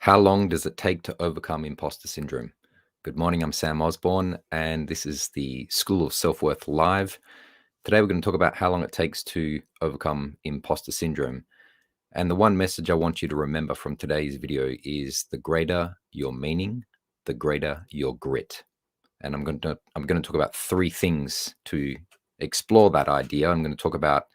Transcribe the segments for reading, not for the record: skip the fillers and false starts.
How long does it take to overcome imposter syndrome? Good morning, I'm Sam Osborne, and this is the School of Self-Worth Live. Today, we're going to talk about how long it takes to overcome imposter syndrome. And the one message I want you to remember from today's video is the greater your meaning, the greater your grit. And I'm going to talk about three things to explore that idea. I'm going to talk about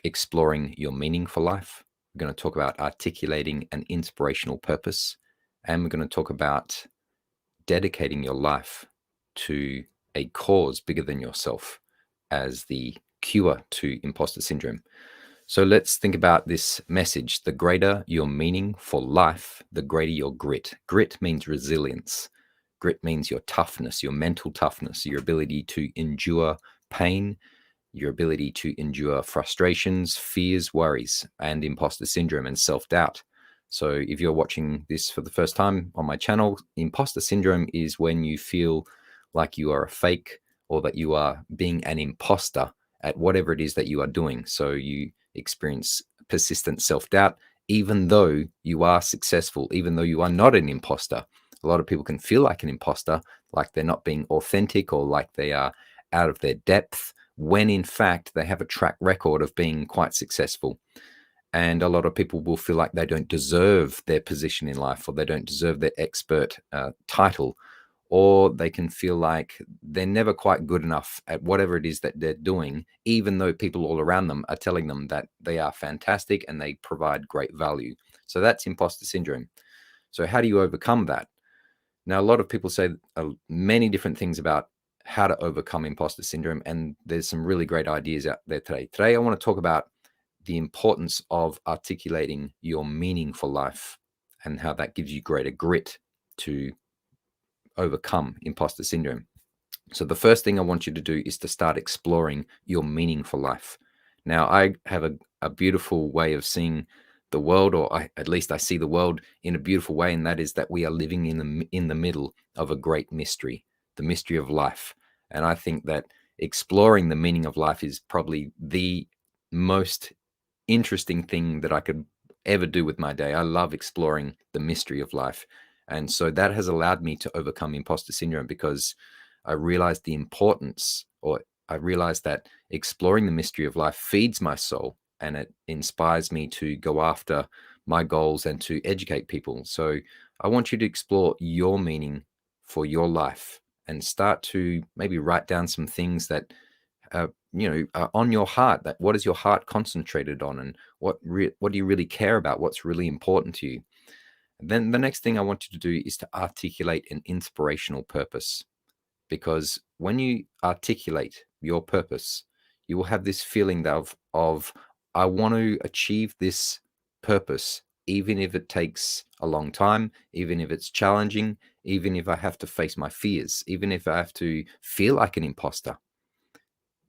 exploring your meaning for life. We're going to talk about articulating an inspirational purpose. And we're going to talk about dedicating your life to a cause bigger than yourself as the cure to imposter syndrome. So let's think about this message. The greater your meaning for life, the greater your grit. Grit means resilience. Grit means your toughness, your mental toughness, your ability to endure pain, your ability to endure frustrations, fears, worries, and imposter syndrome and self-doubt. So if you're watching this for the first time on my channel, imposter syndrome is when you feel like you are a fake or that you are being an imposter at whatever it is that you are doing. So you experience persistent self-doubt, even though you are successful, even though you are not an imposter. A lot of people can feel like an imposter, like they're not being authentic or like they are out of their depth, when in fact they have a track record of being quite successful. And a lot of people will feel like they don't deserve their position in life, or they don't deserve their expert title, or they can feel like they're never quite good enough at whatever it is that they're doing, even though people all around them are telling them that they are fantastic and they provide great value. So that's imposter syndrome. So how do you overcome that? Now, a lot of people say many different things about how to overcome imposter syndrome, and there's some really great ideas out there today. Today, I want to talk about the importance of articulating your meaning for life and how that gives you greater grit to overcome imposter syndrome. So the first thing I want you to do is to start exploring your meaning for life. Now, I have a beautiful way of seeing the world, or at least I see the world in a beautiful way, and that is that we are living in the middle of a great mystery, the mystery of life. And I think that exploring the meaning of life is probably the most interesting thing that I could ever do with my day. I love exploring the mystery of life. And so that has allowed me to overcome imposter syndrome, because I realized the importance, or I realized that exploring the mystery of life feeds my soul, and it inspires me to go after my goals and to educate people. So I want you to explore your meaning for your life and start to maybe write down some things that are on your heart. That what is your heart concentrated on, and what do you really care about? What's really important to you? And then the next thing I want you to do is to articulate an inspirational purpose, because when you articulate your purpose, you will have this feeling of I want to achieve this purpose, even if it takes a long time, even if it's challenging, even if I have to face my fears, even if I have to feel like an imposter.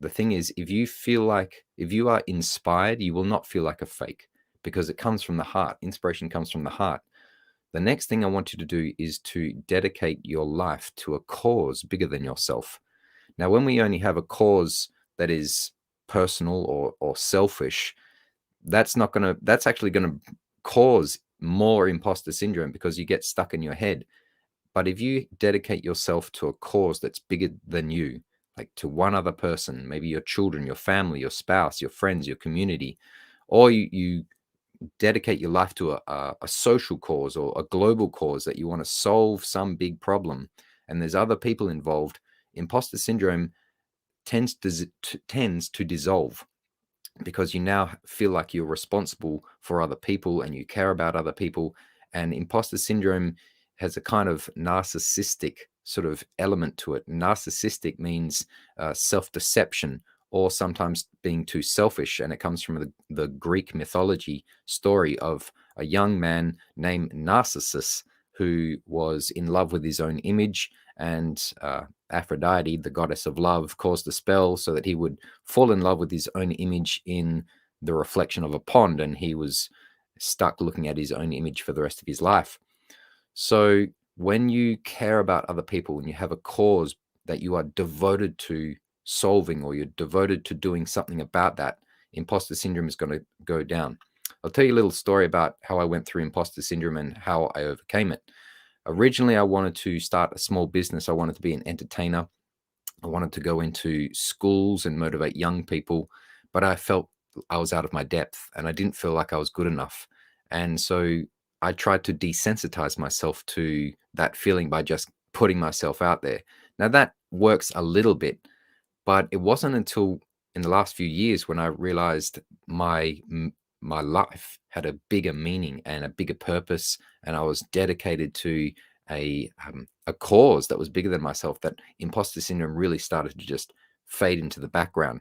The thing is, if you are inspired, you will not feel like a fake, because it comes from the heart. Inspiration comes from the heart. The next thing I want you to do is to dedicate your life to a cause bigger than yourself. Now, when we only have a cause that is personal or selfish, that's actually gonna cause more imposter syndrome, because you get stuck in your head. But if you dedicate yourself to a cause that's bigger than you, like to one other person, maybe your children, your family, your spouse, your friends, your community, or you dedicate your life to a social cause or a global cause that you want to solve some big problem, and there's other people involved, imposter syndrome tends to dissolve, because you now feel like you're responsible for other people and you care about other people. And imposter syndrome has a kind of narcissistic sort of element to it. Narcissistic means self-deception, or sometimes being too selfish. And it comes from the Greek mythology story of a young man named Narcissus, who was in love with his own image, and Aphrodite, the goddess of love, caused a spell so that he would fall in love with his own image in the reflection of a pond, and he was stuck looking at his own image for the rest of his life. So when you care about other people, when you have a cause that you are devoted to solving, or you're devoted to doing something about that, imposter syndrome is going to go down. I'll tell you a little story about how I went through imposter syndrome and how I overcame it. Originally, I wanted to start a small business. I wanted to be an entertainer. I wanted to go into schools and motivate young people, but I felt I was out of my depth and I didn't feel like I was good enough. And so I tried to desensitize myself to that feeling by just putting myself out there. Now, that works a little bit, but it wasn't until in the last few years when I realized my life had a bigger meaning and a bigger purpose, and I was dedicated to a cause that was bigger than myself, that imposter syndrome really started to just fade into the background.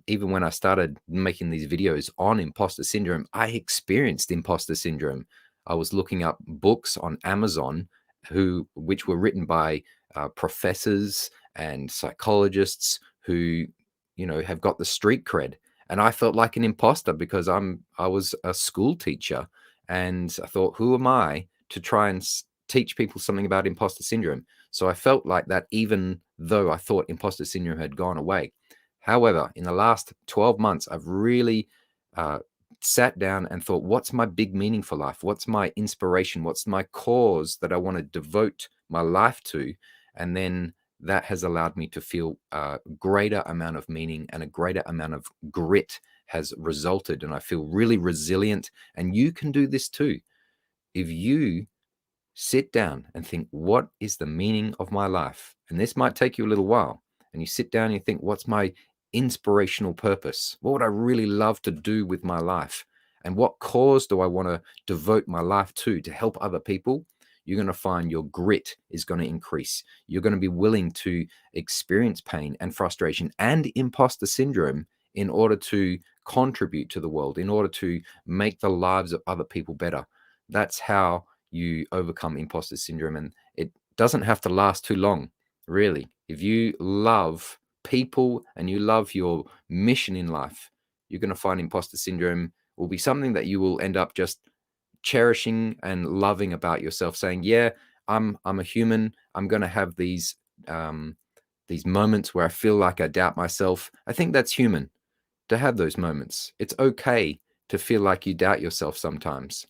Even when I started making these videos on imposter syndrome, I experienced imposter syndrome. I was looking up books on Amazon which were written by professors and psychologists who, have got the street cred. And I felt like an imposter because I was a school teacher, and I thought, who am I to try and teach people something about imposter syndrome? So I felt like that, even though I thought imposter syndrome had gone away. However, in the last 12 months, I've really sat down and thought, what's my big meaning for life? What's my inspiration? What's my cause that I want to devote my life to? And then that has allowed me to feel a greater amount of meaning, and a greater amount of grit has resulted. And I feel really resilient. And you can do this too. If you sit down and think, what is the meaning of my life? And this might take you a little while. And you sit down and you think, what's my inspirational purpose? What would I really love to do with my life? And what cause do I want to devote my life to help other people? You're going to find your grit is going to increase. You're going to be willing to experience pain and frustration and imposter syndrome in order to contribute to the world, in order to make the lives of other people better. That's how you overcome imposter syndrome. And it doesn't have to last too long, really. If you love people and you love your mission in life, you're going to find imposter syndrome will be something that you will end up just cherishing and loving about yourself, saying, yeah, I'm a human. I'm going to have these moments where I feel like I doubt myself. I think that's human to have those moments. It's okay to feel like you doubt yourself sometimes.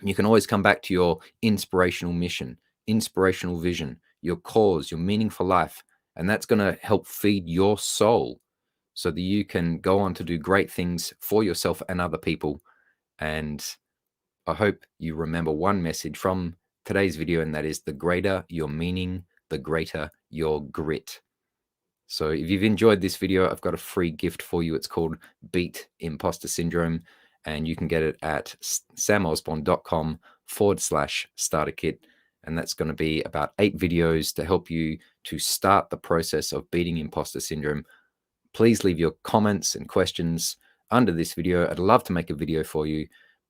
You can always come back to your inspirational mission, inspirational vision, your cause, your meaning for life. And that's going to help feed your soul so that you can go on to do great things for yourself and other people. And I hope you remember one message from today's video, and that is, the greater your meaning, the greater your grit. So if you've enjoyed this video, I've got a free gift for you. It's called Beat Imposter Syndrome, and you can get it at samosborn.com/starter kit. And that's going to be about 8 videos to help you to start the process of beating imposter syndrome. Please leave your comments and questions under this video. I'd love to make a video for you.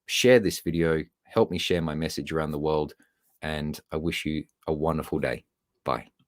Share this video, help me share my message around the world, and I wish you a wonderful day. Bye.